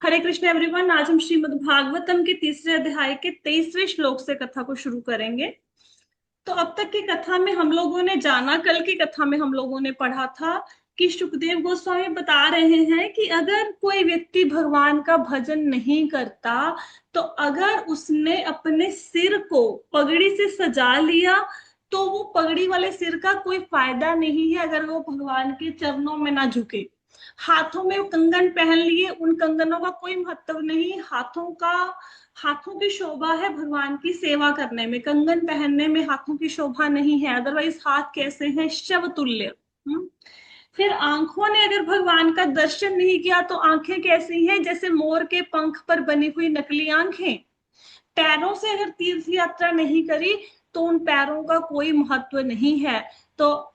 हरे Krishna everyone. आज हम श्रीमद् भागवतम के तीसरे अध्याय के 23वें श्लोक से कथा को शुरू करेंगे। तो अब तक की कथा में हम लोगों ने जाना, कल की कथा में हम लोगों ने पढ़ा था कि सुखदेव गोस्वामी बता रहे हैं कि अगर कोई व्यक्ति भगवान का भजन नहीं करता तो अगर उसने अपने सिर को पगड़ी से सजा लिया तो वो पगड़ी वाले सिर का कोई फायदा नहीं है अगर वो भगवान के चरणों में ना झुके। हाथों में कंगन पहन लिए, उन कंगनों का कोई महत्व नहीं। हाथों की शोभा है भगवान की सेवा करने में, कंगन पहनने में हाथों की शोभा नहीं है। अदरवाइज हाथ कैसे हैं? शव तुल्य। फिर आंखों ने अगर भगवान का दर्शन नहीं किया तो आंखें कैसी हैं? जैसे मोर के पंख पर बनी हुई नकली आंखें। पैरों से अगर तीर्थ यात्रा नहीं करी तो उन पैरों का कोई महत्व नहीं है। तो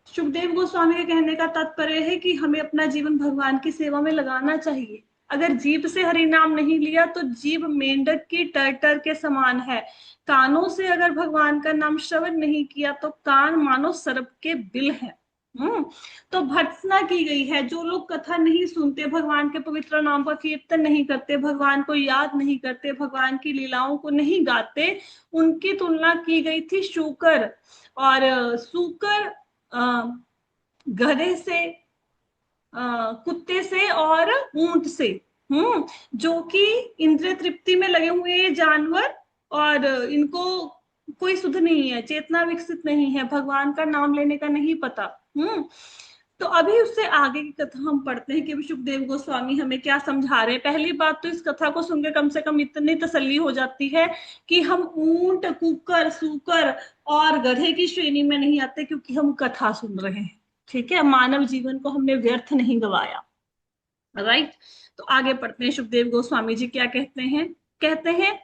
सुखदेव गोस्वामी के कहने का तात्पर्य है कि हमें अपना जीवन भगवान की सेवा में लगाना चाहिए। अगर जीभ से हरि नाम नहीं लिया तो जीभ मेंढक की टर्टर के समान है। कानों से अगर भगवान का नाम श्रवण नहीं किया तो कान मानो सर्प के बिल है। तो भर्त्सना की गई है। जो लोग कथा नहीं सुनते, भगवान के पवित्र नाम का कीर्तन नहीं करते, भगवान को याद नहीं करते, भगवान की लीलाओं को नहीं गाते, उनकी तुलना की गई थी शूकर। और शूकर गधे से, कुत्ते से और ऊंट से, जो कि इंद्रिय तृप्ति में लगे हुए ये जानवर, और इनको कोई सुध नहीं है, चेतना विकसित नहीं है, भगवान का नाम लेने का नहीं पता। तो अभी उससे आगे की कथा हम पढ़ते हैं कि सुखदेव गोस्वामी हमें क्या समझा रहे हैं। पहली बात तो इस कथा को सुनकर कम से कम इतनी तसल्ली हो जाती है कि हम ऊंट, कुकर, सूकर और गधे की श्रेणी में नहीं आते, क्योंकि हम कथा सुन रहे हैं। ठीक है, मानव जीवन को हमने व्यर्थ नहीं गवाया। राइट। तो आगे पढ़ते हैं, सुखदेव गोस्वामी जी क्या कहते हैं। कहते हैं,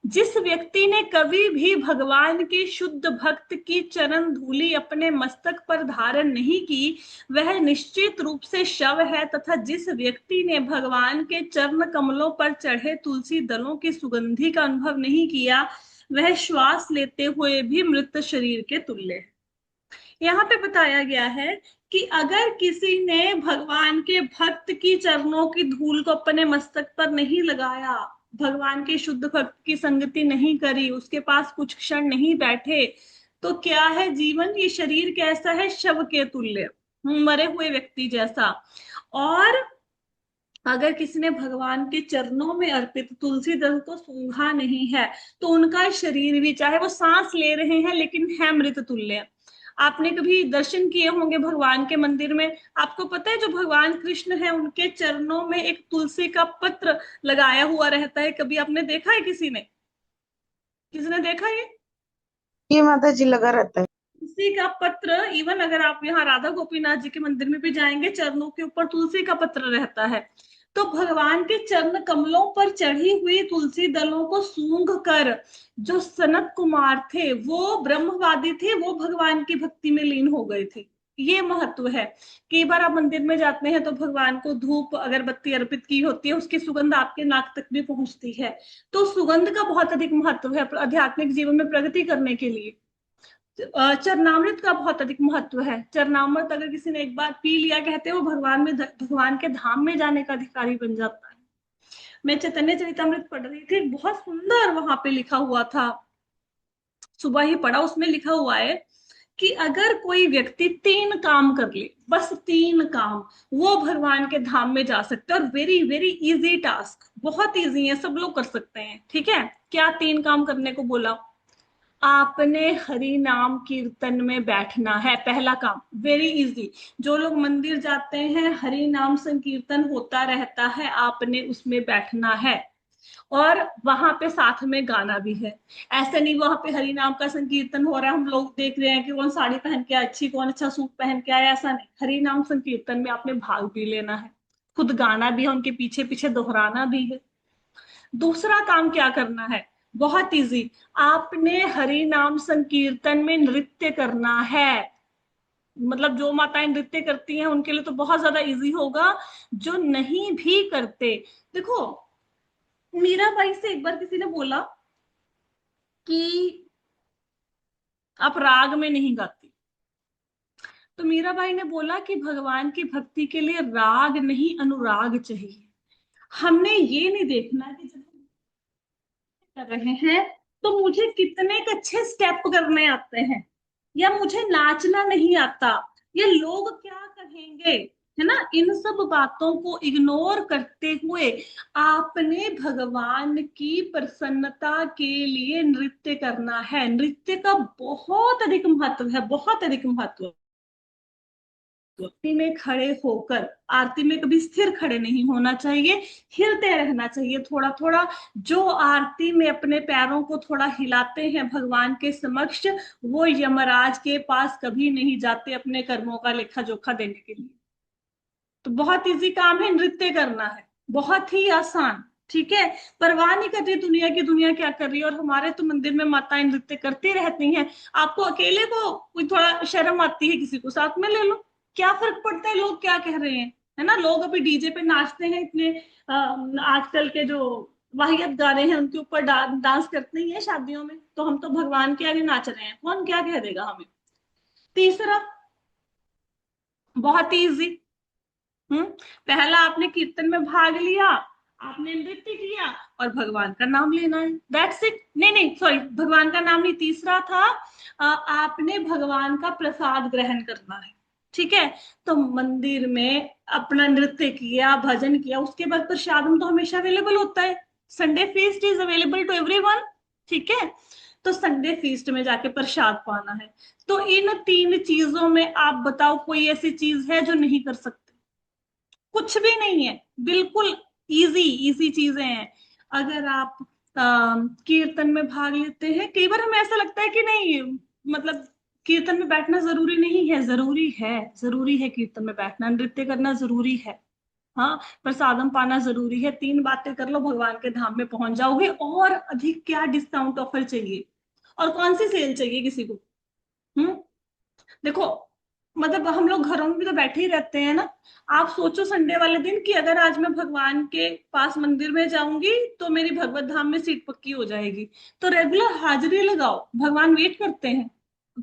जिस व्यक्ति ने कभी भी भगवान के शुद्ध भक्त की चरण धूलि अपने मस्तक पर धारण नहीं की वह निश्चित रूप से शव है, तथा जिस व्यक्ति ने भगवान के चरण कमलों पर चढ़े तुलसी दलों की सुगंधि का अनुभव नहीं किया वह श्वास लेते हुए भी मृत शरीर के तुल्य है। यहाँ पे बताया गया है कि अगर किसी ने भगवान के भक्त की चरणों की धूल को अपने मस्तक पर नहीं लगाया, भगवान के शुद्ध भक्त की संगति नहीं करी, उसके पास कुछ क्षण नहीं बैठे, तो क्या है जीवन? ये शरीर कैसा है? शव के तुल्य, मरे हुए व्यक्ति जैसा। और अगर किसी ने भगवान के चरणों में अर्पित तुलसी दल को सूंघा नहीं है तो उनका शरीर भी, चाहे वो सांस ले रहे हैं लेकिन है मृत तुल्य। आपने कभी दर्शन किए होंगे भगवान के मंदिर में। आपको पता है जो भगवान कृष्ण है उनके चरणों में एक तुलसी का पत्र लगाया हुआ रहता है। कभी आपने देखा है? किसी ने देखा ये? ये माता जी लगा रहता है। तुलसी का पत्र, इवन अगर आप यहाँ राधा गोपीनाथ जी के मंदिर में भी जाएंगे, चरणों के ऊपर तुलसी का पत्र रहता है। तो भगवान के चरण कमलों पर चढ़ी हुई तुलसी दलों को सूंघ कर जो सनत कुमार थे, वो ब्रह्मवादी थे, वो भगवान की भक्ति में लीन हो गए थे। ये महत्व है। कई बार आप मंदिर में जाते हैं तो भगवान को धूप अगरबत्ती अर्पित की होती है, उसकी सुगंध आपके नाक तक भी पहुंचती है। तो सुगंध का बहुत अधिक महत्व है आध्यात्मिक जीवन में प्रगति करने के लिए। चरणामृत का बहुत अधिक महत्व है। चरणामृत अगर किसी ने एक बार पी लिया, कहते हैं वो भगवान के धाम में जाने का अधिकारी बन जाता है। मैं चैतन्य चरितमृत पढ़ रही थी, बहुत सुंदर वहां पे लिखा हुआ था, सुबह ही पढ़ा। उसमें लिखा हुआ है कि अगर कोई व्यक्ति 3 काम कर ले, बस 3 काम, वो भगवान के धाम में जा सकते हैं। और वेरी वेरी इजी टास्क, बहुत इजी है, सब लोग कर सकते हैं। ठीक है, क्या 3 काम करने को बोला? आपने हरि नाम कीर्तन में बैठना है, पहला काम, वेरी इजी। जो लोग मंदिर जाते हैं, हरि नाम संकीर्तन होता रहता है, आपने उसमें बैठना है। और वहां पे साथ में गाना भी है। ऐसे नहीं वहां पे हरि नाम का संकीर्तन हो रहा है, हम लोग देख रहे हैं कि कौन साड़ी पहन के अच्छी, कौन अच्छा सूट पहन के आया, ऐसा नहीं। हरि नाम संकीर्तन में आपने भाग भी लेना है, खुद गाना भी है, उनके पीछे पीछे दोहराना भी है। दूसरा काम क्या करना है? बहुत इजी, आपने हरि नाम संकीर्तन में नृत्य करना है। मतलब जो माताएं नृत्य करती हैं उनके लिए तो बहुत ज्यादा इजी होगा। जो नहीं भी करते, देखो, मीराबाई से एक बार किसी ने बोला कि आप राग में नहीं गाती। तो मीराबाई ने बोला कि भगवान की भक्ति के लिए राग नहीं, अनुराग चाहिए। हमने ये नहीं देखना कि जब हम कर रहे हैं तो मुझे कितने के अच्छे स्टेप करने आते हैं, या मुझे नाचना नहीं आता, या लोग क्या कहेंगे, है ना। इन सब बातों को इग्नोर करते हुए आपने भगवान की प्रसन्नता के लिए नृत्य करना है। नृत्य का बहुत अधिक महत्व है, बहुत अधिक महत्व। आरती में खड़े होकर, आरती में कभी स्थिर खड़े नहीं होना चाहिए, हिलते रहना चाहिए थोड़ा थोड़ा। जो आरती में अपने पैरों को थोड़ा हिलाते हैं भगवान के समक्ष, वो यमराज के पास कभी नहीं जाते अपने कर्मों का लेखा जोखा देने के लिए। तो बहुत इजी काम है नृत्य करना, है बहुत ही आसान। ठीक है, परवाह नहीं कर रही दुनिया की, दुनिया क्या कर रही है। और हमारे तो मंदिर में माताएं नृत्य करती रहती हैं। आपको अकेले को कोई थोड़ा शर्म आती है, किसी को साथ में ले लो, क्या फर्क पड़ता है लोग क्या कह रहे हैं, है ना। लोग अभी डीजे पे नाचते हैं इतने, आजकल के जो वाहियत गाने हैं उनके ऊपर डांस करते ही है शादियों में, तो हम तो भगवान के आगे नाच रहे हैं, कौन क्या कह देगा हमें। तीसरा, बहुत ही इजी। हम्म पहला, आपने कीर्तन में भाग लिया, आपने नृत्य किया, और भगवान का नाम लेना है, दैट्स इट। नहीं नहीं सॉरी, भगवान का नाम नहीं, तीसरा था आपने भगवान का प्रसाद ग्रहण करना है। ठीक है, तो मंदिर में अपना नृत्य किया, भजन किया, उसके बाद प्रसाद तो हमेशा अवेलेबल होता है। Sunday feast is available to everyone. ठीक है, तो संडे फीस्ट में जाके प्रसाद पाना है। तो इन तीन चीजों में आप बताओ कोई ऐसी चीज है जो नहीं कर सकते? कुछ भी नहीं है, बिल्कुल इजी इजी चीजें हैं। अगर आप कीर्तन में भाग लेते हैं, कई बार हमें ऐसा लगता है कि नहीं, मतलब कीर्तन में बैठना जरूरी नहीं है, जरूरी है, जरूरी है कीर्तन में बैठना, नृत्य करना जरूरी है। हाँ, प्रसादम पाना जरूरी है, तीन बातें कर लो भगवान के धाम में पहुंच जाओगे। और अधिक क्या डिस्काउंट ऑफर चाहिए, और कौन सी सेल चाहिए किसी को। हम्म देखो, मतलब हम लोग घरों में भी तो बैठे ही रहते हैं ना। आप सोचो संडे वाले दिन कि अगर आज मैं भगवान के पास मंदिर में जाऊंगी तो मेरी भगवत धाम में सीट पक्की हो जाएगी। तो रेगुलर हाजिरी लगाओ, भगवान वेट करते हैं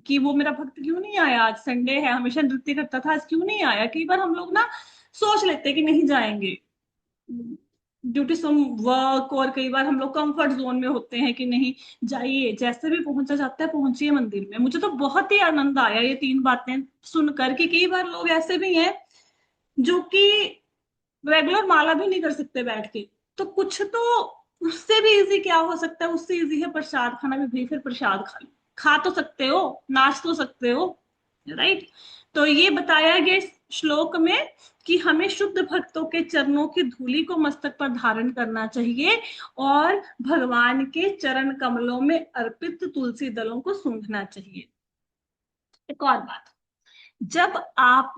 कि वो मेरा भक्त क्यों नहीं आया, आज संडे है, हमेशा नृत्य करता था, आज क्यों नहीं आया। कई बार हम लोग ना सोच लेते हैं कि नहीं जाएंगे ड्यू टू सम वर्क, और कई बार हम लोग कंफर्ट जोन में होते हैं कि नहीं जाइए, जैसे भी पहुंचा जाता है पहुंचिए मंदिर में। मुझे तो बहुत ही आनंद आया ये तीन बातें सुनकर, कि कई बार लोग ऐसे भी हैं जो कि रेगुलर माला भी नहीं कर सकते बैठ के। तो कुछ तो उससे भी इजी क्या हो सकता है, उससे इजी है प्रसाद खाना भी। भाई फिर प्रसाद खा लो, खा तो सकते हो, नाच तो सकते हो, राइट। तो ये बताया गया इस श्लोक में कि हमें शुद्ध भक्तों के चरणों की धूलि को मस्तक पर धारण करना चाहिए, और भगवान के चरण कमलों में अर्पित तुलसी दलों को सूंघना चाहिए। एक और बात, जब आप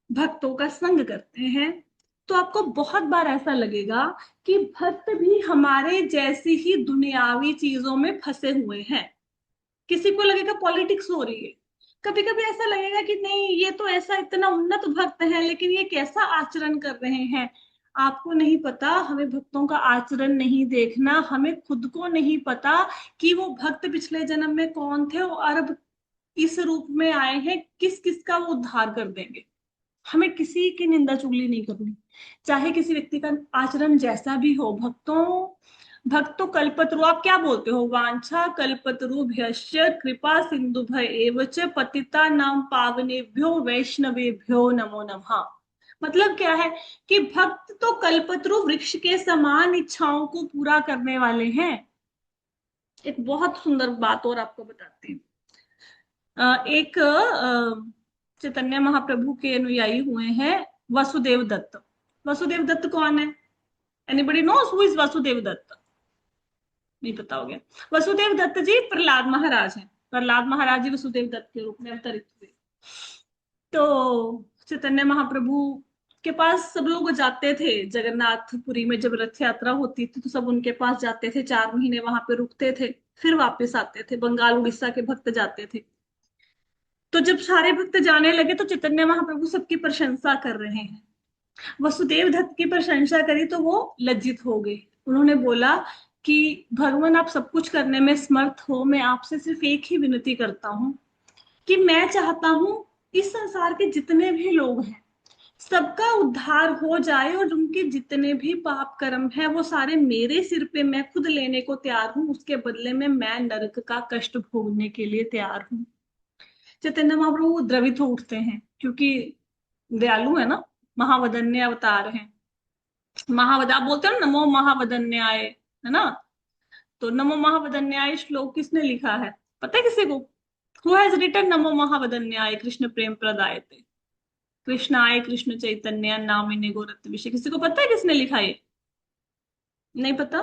भक्तों का संग करते हैं तो आपको बहुत बार ऐसा लगेगा कि भक्त भी हमारे जैसी ही दुनियावी चीजों में फंसे हुए हैं। किसी को लगेगा पॉलिटिक्स हो रही है, कभी कभी ऐसा लगेगा कि नहीं ये तो ऐसा इतना उन्नत भक्त है लेकिन ये कैसा आचरण कर रहे हैं। आपको नहीं पता, हमें भक्तों का आचरण नहीं देखना, हमें खुद को नहीं पता कि वो भक्त पिछले जन्म में कौन थे और अब इस रूप में आए हैं, किस किस का वो उद्धार कर देंगे। हमें किसी की निंदा चुगली नहीं करनी, चाहे किसी व्यक्ति का आचरण जैसा भी हो। भक्तो कल्पतरु, आप क्या बोलते हो, वांछा कल्पतरुभ्यश्च कृपा सिंधुभ्य एव च पतिता नाम पावनेभ्यो वैष्णवेभ्यो नमो नमः। मतलब क्या है कि भक्त तो कल्पतरु वृक्ष के समान इच्छाओं को पूरा करने वाले हैं। एक बहुत सुंदर बात और आपको बताती हूँ। एक चैतन्य महाप्रभु के अनुयायी हुए हैं वसुदेव दत्त। वसुदेव दत्त कौन है? Anybody knows who is Vasudev Dutt? नहीं पता हो गया। वसुदेव दत्त जी प्रहलाद महाराज हैं। प्रहलाद महाराज जी वसुदेव दत्त के रूप में अवतरित हुए। तो चैतन्य महाप्रभु के पास सब लोग जाते थे, जगन्नाथपुरी में जब रथ यात्रा होती थी तो सब उनके पास जाते थे, 4 महीने वहां पे रुकते थे, फिर वापस आते थे। बंगाल उड़ीसा के भक्त जाते थे। तो जब सारे भक्त जाने लगे तो चैतन्य महाप्रभु सबकी प्रशंसा कर रहे हैं। वसुदेव दत्त की प्रशंसा करी तो वो लज्जित हो गए। उन्होंने बोला कि भगवान आप सब कुछ करने में समर्थ हो, मैं आपसे सिर्फ एक ही विनती करता हूँ कि मैं चाहता हूँ इस संसार के जितने भी लोग हैं सबका उद्धार हो जाए और उनके जितने भी पाप कर्म है वो सारे मेरे सिर पे मैं खुद लेने को तैयार हूँ, उसके बदले में मैं नरक का कष्ट भोगने के लिए तैयार हूँ। चैतन्य महाप्रभु द्रवित हो उठते हैं क्योंकि दयालु है ना, महावदन्य अवतार हैं। आप बोलते हो ना, नमो महावदन्याय, है ना? तो नमो महावदन्याय श्लोक किसने लिखा है, पता है किसी को? हु हैज रिटन नमो महावदन्याय कृष्ण प्रेम प्रदायते कृष्णाय कृष्ण चैतन्य नामिने गोरत्न विषय, किसी को पता है किसने लिखा ये? नहीं पता?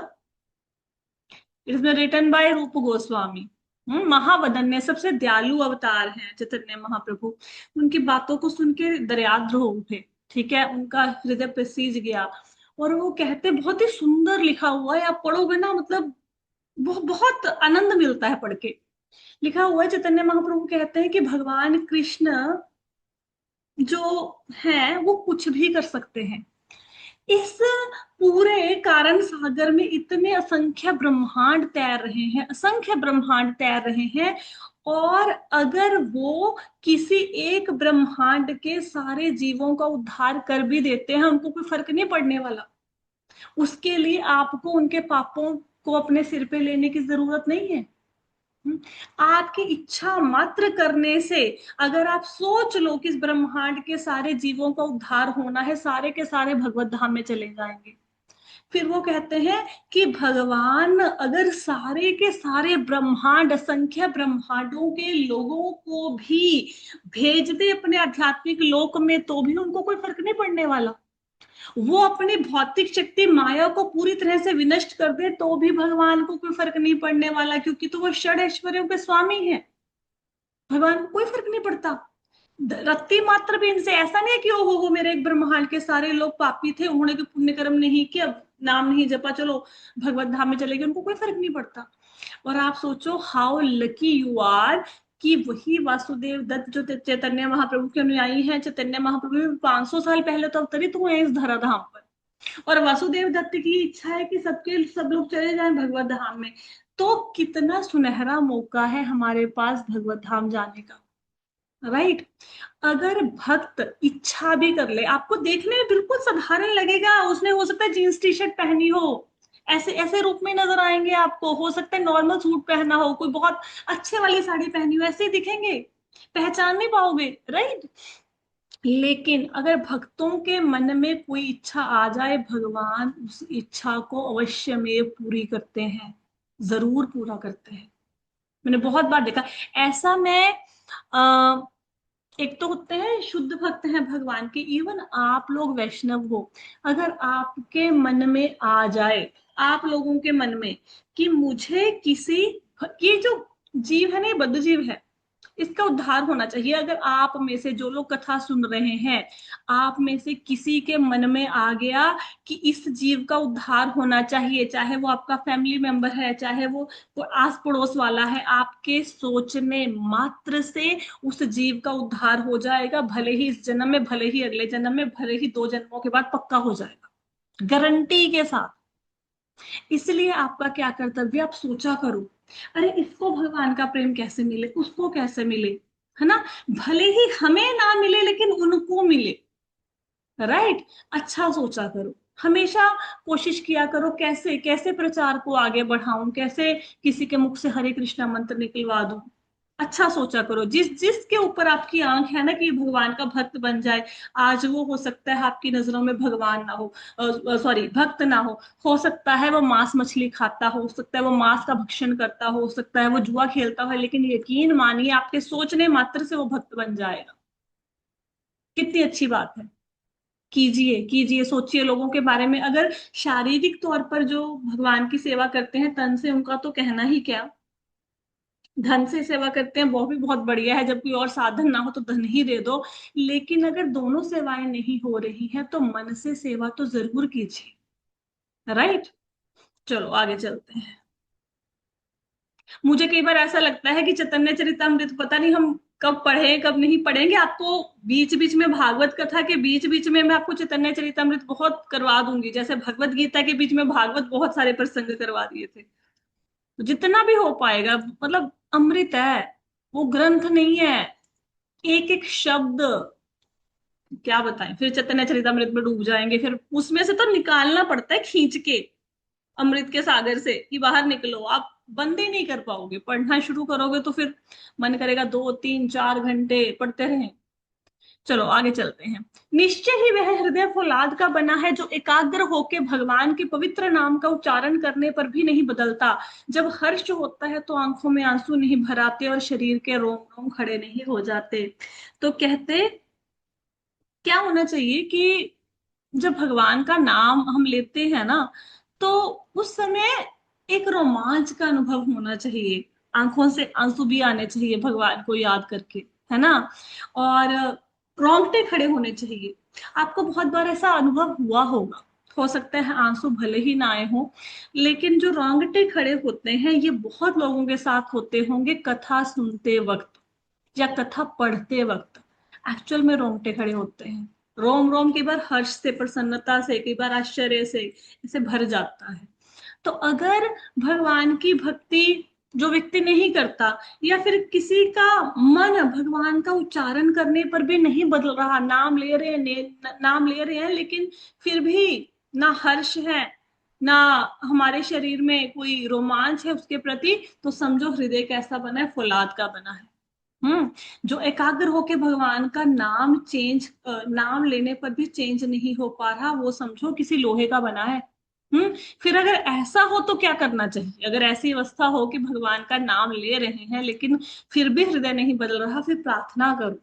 इट इज रिटन बाय रूप गोस्वामी। महावदन्य, सबसे दयालु अवतार हैं चैतन्य महाप्रभु। उनकी बातों को सुन के दरियाद्र हो उठे, ठीक है, उनका हृदय पे सीज गया। और वो कहते, बहुत ही सुंदर लिखा हुआ है, आप पढ़ोगे ना, मतलब बहुत आनंद मिलता है पढ़ के। लिखा हुआ है, चैतन्य महाप्रभु कहते हैं कि भगवान कृष्ण जो है वो कुछ भी कर सकते हैं। इस पूरे कारण सागर में इतने असंख्य ब्रह्मांड तैर रहे हैं, असंख्य ब्रह्मांड तैर रहे हैं। और अगर वो किसी एक ब्रह्मांड के सारे जीवों का उद्धार कर भी देते हैं, उनको कोई फर्क नहीं पड़ने वाला। उसके लिए आपको उनके पापों को अपने सिर पे लेने की जरूरत नहीं है। आपकी इच्छा मात्र करने से, अगर आप सोच लो कि इस ब्रह्मांड के सारे जीवों का उद्धार होना है, सारे के सारे भगवत धाम में चले जाएंगे। फिर वो कहते हैं कि भगवान अगर सारे के सारे ब्रह्मांड, असंख्य ब्रह्मांडों के लोगों को भी भेज दे अपने आध्यात्मिक लोक में, तो भी उनको कोई फर्क नहीं पड़ने वाला। वो अपनी भौतिक शक्ति माया को पूरी तरह से विनष्ट कर दे, तो भी भगवान को कोई फर्क नहीं पड़ने वाला, क्योंकि तो वो षड ऐश्वर्यों के स्वामी है। भगवान को कोई फर्क नहीं पड़ता। रत्ती मात्र भी इनसे ऐसा नहीं है कि ओ हो मेरे एक ब्रह्मांड के सारे लोग पापी थे, उन्होंने तो पुण्य कर्म नहीं किया, नाम नहीं जपा, चलो भगवत धाम में चले गए, उनको कोई फर्क नहीं पड़ता। और आप सोचो हाउ लकी यू आर कि वही वासुदेव दत्त जो चैतन्य महाप्रभु के अनुयायी हैं, चैतन्य महाप्रभु भी 500 साल पहले तो अवतरित हुए हैं इस धराधाम पर। और वासुदेव दत्त की इच्छा है कि सबके सब लोग चले जाएं भगवत धाम में। तो कितना सुनहरा मौका है हमारे पास भगवत धाम जाने का, राइट? अगर भक्त इच्छा भी कर ले, आपको देखने में बिल्कुल साधारण लगेगा, उसने हो सकता है जीन्स टी शर्ट पहनी हो, ऐसे ऐसे रूप में नजर आएंगे आपको, हो सकता है नॉर्मल सूट पहना हो, कोई बहुत अच्छे वाली साड़ी पहनी हो, ऐसे ही दिखेंगे, पहचान नहीं पाओगे, राइट? लेकिन अगर भक्तों के मन में कोई इच्छा आ जाए, भगवान उस इच्छा को अवश्य में पूरी करते हैं, जरूर पूरा करते हैं। मैंने बहुत बार देखा ऐसा। मैं आ, एक तो होते हैं शुद्ध भक्त हैं भगवान के, इवन आप लोग वैष्णव हो, अगर आपके मन में आ जाए, आप लोगों के मन में कि मुझे किसी, ये जो जीव है ना, ये बद्ध जीव है, इसका उद्धार होना चाहिए। अगर आप में से जो लोग कथा सुन रहे हैं, आप में से किसी के मन में आ गया कि इस जीव का उद्धार होना चाहिए, चाहे वो आपका फैमिली मेंबर है, चाहे वो आस पड़ोस वाला है, आपके सोचने मात्र से उस जीव का उद्धार हो जाएगा, भले ही इस जन्म में, भले ही अगले जन्म में, भले ही 2 जन्मों के बाद, पक्का हो जाएगा, गारंटी के साथ। इसलिए आपका क्या कर्तव्य, आप सोचा करो, अरे इसको भगवान का प्रेम कैसे मिले, उसको कैसे मिले, है ना? भले ही हमें ना मिले लेकिन उनको मिले, राइट? अच्छा सोचा करो, हमेशा कोशिश किया करो कैसे कैसे प्रचार को आगे बढ़ाऊं, कैसे किसी के मुख से हरे कृष्णा मंत्र निकलवा दूं। अच्छा सोचा करो, जिसके ऊपर आपकी आंख है ना कि भगवान का भक्त बन जाए, आज वो हो सकता है आपकी नजरों में भगवान ना हो, सॉरी भक्त ना हो सकता है वो मांस मछली खाता हो सकता है वो मांस का भक्षण करता हो सकता है वो जुआ खेलता हो, लेकिन यकीन मानिए आपके सोचने मात्र से वो भक्त बन जाएगा। कितनी अच्छी बात है। कीजिए कीजिए, सोचिए लोगों के बारे में। अगर शारीरिक तौर पर जो भगवान की सेवा करते हैं तन से, उनका तो कहना ही क्या, धन से सेवा करते हैं वो भी बहुत बढ़िया है, जब कोई और साधन ना हो तो धन ही दे दो। लेकिन अगर दोनों सेवाएं नहीं हो रही हैं तो मन से सेवा तो जरूर कीजिए, राइट? चलो आगे चलते हैं। मुझे कई बार ऐसा लगता है कि चैतन्य चरितमृत पता नहीं हम कब पढ़े कब नहीं पढ़ेंगे। आपको बीच बीच में भागवत कथा के बीच बीच में मैं आपको चैतन्य चरितमृत बहुत करवा दूंगी, जैसे भगवत गीता के बीच में भागवत बहुत सारे प्रसंग करवा दिए थे। तो जितना भी हो पाएगा, मतलब अमृत है, वो ग्रंथ नहीं है, एक एक शब्द क्या बताएं, फिर चैतन्य चरितमृत में डूब जाएंगे, फिर उसमें से तो निकालना पड़ता है खींच के, अमृत के सागर से कि बाहर निकलो। आप बंद ही नहीं कर पाओगे, पढ़ना शुरू करोगे तो फिर मन करेगा 2 3 4 घंटे पढ़ते रहें। चलो आगे चलते हैं। निश्चय ही वह हृदय फौलाद का बना है जो एकाग्र होके भगवान के पवित्र नाम का उच्चारण करने पर भी नहीं बदलता। जब हर्ष होता है तो आंखों में आंसू नहीं भर आते और शरीर के रोम रोम खड़े नहीं हो जाते। तो कहते क्या होना चाहिए कि जब भगवान का नाम हम लेते हैं ना, तो उस समय एक रोमांच का अनुभव होना चाहिए, आंखों से आंसू भी आने चाहिए भगवान को याद करके, है ना। और रोंगटे खड़े होने चाहिए। आपको बहुत बार ऐसा अनुभव हुआ होगा, हो सकता है आंसू भले ही ना आए हो, लेकिन जो रोंगटे खड़े होते हैं ये बहुत लोगों के साथ होते होंगे कथा सुनते वक्त या कथा पढ़ते वक्त। एक्चुअल में रोंगटे खड़े होते हैं, रोम रोम कई बार हर्ष से, प्रसन्नता से, कई बार आश्चर्य से इसे भर जाता है। तो अगर भगवान की भक्ति जो व्यक्ति नहीं करता, या फिर किसी का मन भगवान का उच्चारण करने पर भी नहीं बदल रहा, नाम ले रहे हैं नाम ले रहे हैं लेकिन फिर भी ना हर्ष है, ना हमारे शरीर में कोई रोमांच है उसके प्रति, तो समझो हृदय कैसा बना है, फौलाद का बना है। जो एकाग्र होके भगवान का नाम लेने पर भी चेंज नहीं हो पा रहा, वो समझो किसी लोहे का बना है। फिर अगर ऐसा हो तो क्या करना चाहिए, अगर ऐसी अवस्था हो कि भगवान का नाम ले रहे हैं लेकिन फिर भी हृदय नहीं बदल रहा, फिर प्रार्थना करो।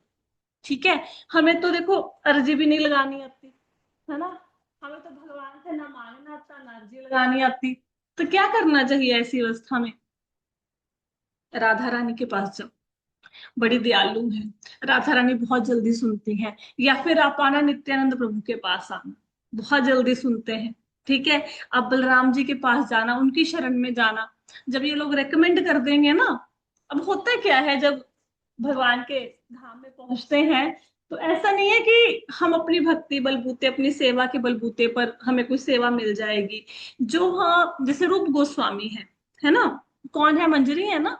ठीक है। हमें तो देखो अर्जी भी नहीं लगानी आती, है ना। हमें तो भगवान से ना मांगना आता ना अर्जी लगानी आती। तो क्या करना चाहिए ऐसी अवस्था में? राधा रानी के पास जाओ, बड़ी दयालु है, राधा रानी बहुत जल्दी सुनती हैं। या फिर आप आना नित्यानंद प्रभु के पास आना, बहुत जल्दी सुनते हैं। ठीक है। अब बलराम जी के पास जाना, उनकी शरण में जाना, जब ये लोग रेकमेंड कर देंगे ना। अब होता क्या है, जब भगवान के धाम में पहुंचते हैं तो ऐसा नहीं है कि हम अपनी भक्ति बलबूते, अपनी सेवा के बलबूते पर हमें कुछ सेवा मिल जाएगी। जो, हाँ, जैसे रूप गोस्वामी है ना, कौन है, मंजरी है ना।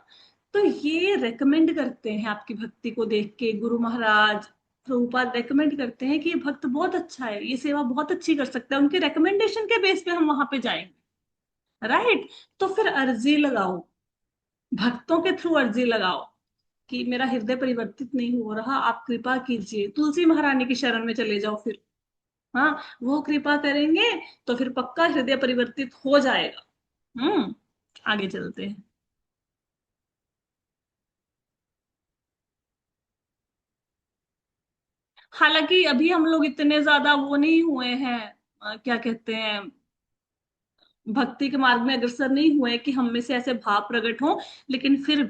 तो ये रेकमेंड करते हैं आपकी भक्ति को देख के, गुरु महाराज प्रभुपाद रेकमेंड करते हैं कि ये भक्त बहुत अच्छा है, ये सेवा बहुत अच्छी कर सकता है, उनके रेकमेंडेशन के बेस पे हम वहां पे जाएंगे। राइट। तो फिर अर्जी लगाओ, भक्तों के थ्रू अर्जी लगाओ कि मेरा हृदय परिवर्तित नहीं हो रहा, आप कृपा कीजिए, तुलसी महारानी की शरण में चले जाओ फिर। हाँ, वो कृपा करेंगे तो फिर पक्का हृदय परिवर्तित हो जाएगा। आगे चलते हैं। हालांकि अभी हम लोग इतने ज्यादा वो नहीं हुए हैं, क्या कहते हैं, भक्ति के मार्ग में अग्रसर नहीं हुए कि हम में से ऐसे भाव प्रकट हों। लेकिन फिर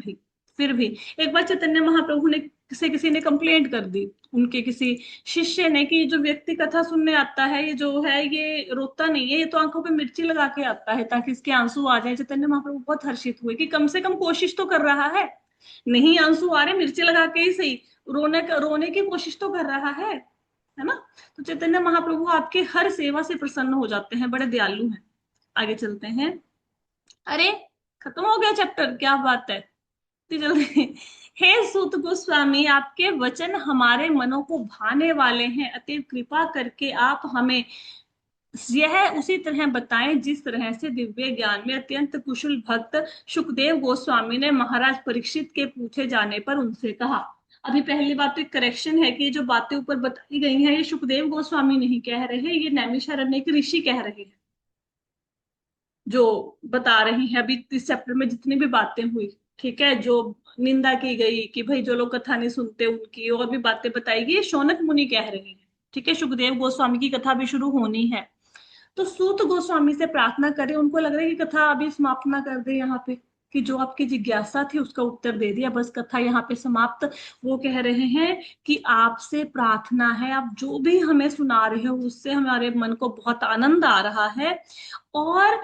भी एक बार चैतन्य महाप्रभु ने से किसी ने कंप्लेंट कर दी, उनके किसी शिष्य ने, कि जो व्यक्ति कथा सुनने आता है, ये जो है ये रोता नहीं है, ये तो आंखों पे मिर्ची लगा के आता है ताकि इसके आंसू आ जाए। चैतन्य महाप्रभु बहुत हर्षित हुए कि कम से कम कोशिश तो कर रहा है, नहीं आंसू आ रहे, मिर्ची लगा के ही सही, रोने की कोशिश तो कर रहा है ना। तो चैतन्य महाप्रभु आपके हर सेवा से प्रसन्न हो जाते हैं, बड़े दयालु हैं। आगे चलते हैं। अरे, खत्म हो गया चैप्टर, क्या बात है, इतनी जल्दी। हे सूत गोस्वामी, आपके वचन हमारे मनों को भाने वाले हैं, अतएव कृपा करके आप हमें यह उसी तरह बताएं जिस तरह से दिव्य ज्ञान में अत्यंत कुशल भक्त सुखदेव गोस्वामी ने महाराज परीक्षित के पूछे जाने पर उनसे कहा। अभी पहली बात तो एक करेक्शन है कि ये जो बातें ऊपर बताई गई हैं ये सुखदेव गोस्वामी नहीं कह रहे, ये नैमिषारण्य के ऋषि कह रहे हैं, जो बता रहे हैं अभी इस चैप्टर में जितनी भी बातें हुई। ठीक है। जो निंदा की गई कि भाई जो लोग कथा नहीं सुनते उनकी, और भी बातें बताई गई, ये शौनक मुनि कह रहे हैं। ठीक है। सुखदेव गोस्वामी की कथा भी शुरू होनी है। तो सूत गोस्वामी से प्रार्थना करें, उनको लग रहा है कि कथा अभी समाप्त ना कर दे यहाँ पे, कि जो आपकी जिज्ञासा थी उसका उत्तर दे दिया, बस कथा यहाँ पे समाप्त। वो कह रहे हैं कि आपसे प्रार्थना है, आप जो भी हमें सुना रहे हो उससे हमारे मन को बहुत आनंद आ रहा है। और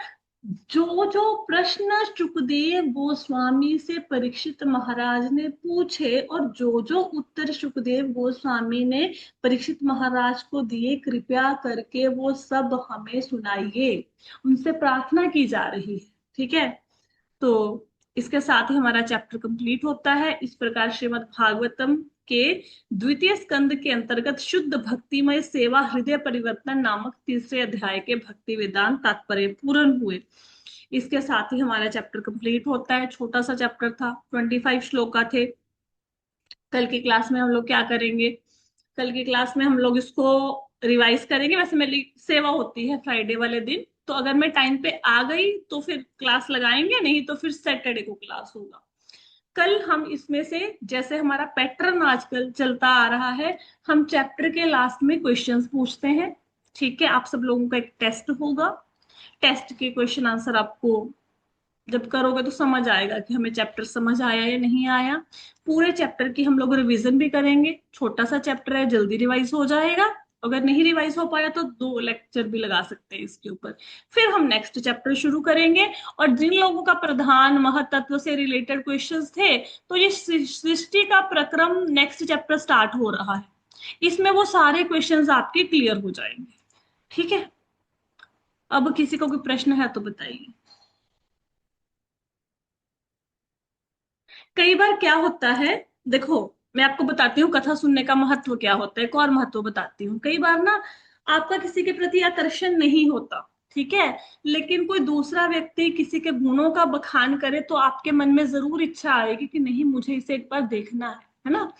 जो जो प्रश्न सुखदेव गोस्वामी से परीक्षित महाराज ने पूछे, और जो जो उत्तर सुखदेव गोस्वामी ने परीक्षित महाराज को दिए, कृपया करके वो सब हमें सुनाइए, उनसे प्रार्थना की जा रही है। ठीक है। तो इसके साथ ही हमारा चैप्टर कंप्लीट होता है। इस प्रकार श्रीमद् भागवतम के द्वितीय स्कंद के अंतर्गत शुद्ध भक्तिमय सेवा हृदय परिवर्तन नामक तीसरे अध्याय के भक्ति वेदांत तात्पर्य पूर्ण हुए। इसके साथ ही हमारा चैप्टर कंप्लीट होता है। छोटा सा चैप्टर था, 25 श्लोक का थे। कल की क्लास में हम लोग क्या करेंगे, कल की क्लास में हम लोग इसको रिवाइज करेंगे। वैसे मेरी सेवा होती है फ्राइडे वाले दिन, तो अगर मैं टाइम पे आ गई तो फिर क्लास लगाएंगे, नहीं तो फिर सैटरडे को क्लास होगा। कल हम इसमें से, जैसे हमारा पैटर्न आजकल चलता आ रहा है, हम चैप्टर के लास्ट में क्वेश्चंस पूछते हैं। ठीक है, आप सब लोगों का एक टेस्ट होगा। टेस्ट के क्वेश्चन आंसर आपको जब करोगे तो समझ आएगा कि हमें चैप्टर समझ आया या नहीं आया। पूरे चैप्टर की हम लोग रिवीजन भी करेंगे। छोटा सा चैप्टर है, जल्दी रिवाइज हो जाएगा। अगर नहीं रिवाइज हो पाया तो 2 लेक्चर भी लगा सकते हैं इसके ऊपर। फिर हम नेक्स्ट चैप्टर शुरू करेंगे। और जिन लोगों का प्रधान महतत्व से रिलेटेड क्वेश्चंस थे, तो ये सृष्टि का प्रक्रम नेक्स्ट चैप्टर स्टार्ट हो रहा है, इसमें वो सारे क्वेश्चंस आपके क्लियर हो जाएंगे। ठीक है, अब किसी को कोई प्रश्न है तो बताइए। कई बार क्या होता है, देखो मैं आपको बताती हूँ कथा सुनने का महत्व क्या होता है, एक और महत्व बताती हूँ। कई बार ना आपका किसी के प्रति आकर्षण नहीं होता, ठीक है, लेकिन कोई दूसरा व्यक्ति किसी के गुणों का बखान करे तो आपके मन में जरूर इच्छा आएगी कि नहीं, मुझे इसे एक बार देखना है ना।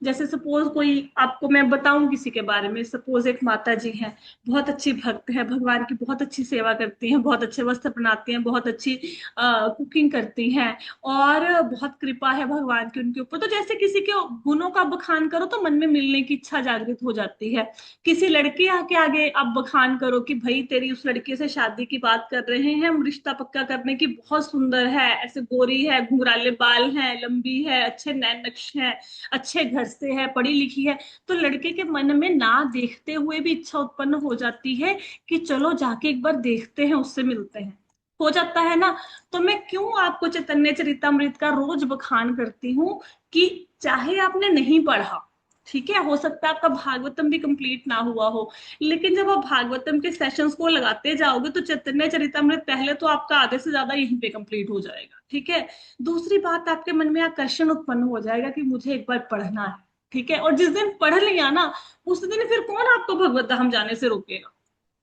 जैसे सपोज कोई आपको मैं बताऊं किसी के बारे में, सपोज एक माता जी हैं, बहुत अच्छी भक्त है, भगवान की बहुत अच्छी सेवा करती हैं, बहुत अच्छे वस्त्र बनाती हैं, बहुत अच्छी कुकिंग करती हैं, और बहुत कृपा है भगवान की उनके ऊपर। तो जैसे किसी के गुणों का बखान करो तो मन में मिलने की इच्छा जागृत हो जाती है। किसी लड़की के आगे आप बखान करो कि भाई तेरी उस लड़के से शादी की बात कर रहे हैं, हम रिश्ता पक्का करने की, बहुत सुंदर है, ऐसे गोरी है, घुंघराले बाल हैं, लंबी है, अच्छे नैन नक्श हैं, अच्छे घर से है, पढ़ी लिखी है, तो लड़के के मन में ना देखते हुए भी इच्छा उत्पन्न हो जाती है कि चलो जाके एक बार देखते हैं, उससे मिलते हैं। हो जाता है ना। तो मैं क्यों आपको चैतन्य चरितमृत का रोज बखान करती हूँ कि चाहे आपने नहीं पढ़ा, ठीक है, हो सकता है आपका भागवतम भी कंप्लीट ना हुआ हो, लेकिन जब आप भागवतम के सेशंस को लगाते जाओगे तो चैतन्य चरितमृत पहले तो आपका आधे से ज्यादा यहीं पे कंप्लीट हो जाएगा। ठीक है, दूसरी बात, आपके मन में आकर्षण उत्पन्न हो जाएगा कि मुझे एक बार पढ़ना है। ठीक है, और जिस दिन पढ़ लिया ना, उस दिन फिर कौन आपको भगवत धाम जाने से रोकेगा।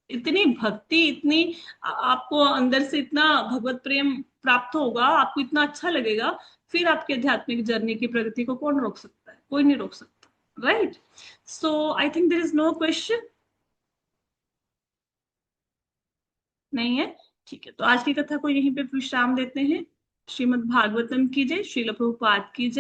इतनी भक्ति, इतनी आपको अंदर से इतना भगवत प्रेम प्राप्त होगा, आपको इतना अच्छा लगेगा, फिर आपके आध्यात्मिक जर्नी की प्रगति को कौन रोक सकता है, कोई नहीं रोक सकता, right. So I think there is no question. नहीं है, ठीक है, तो आज की कथा को यहीं पे विश्राम देते हैं। श्रीमद् भागवतम की जय, श्रील प्रभुपाद की जय।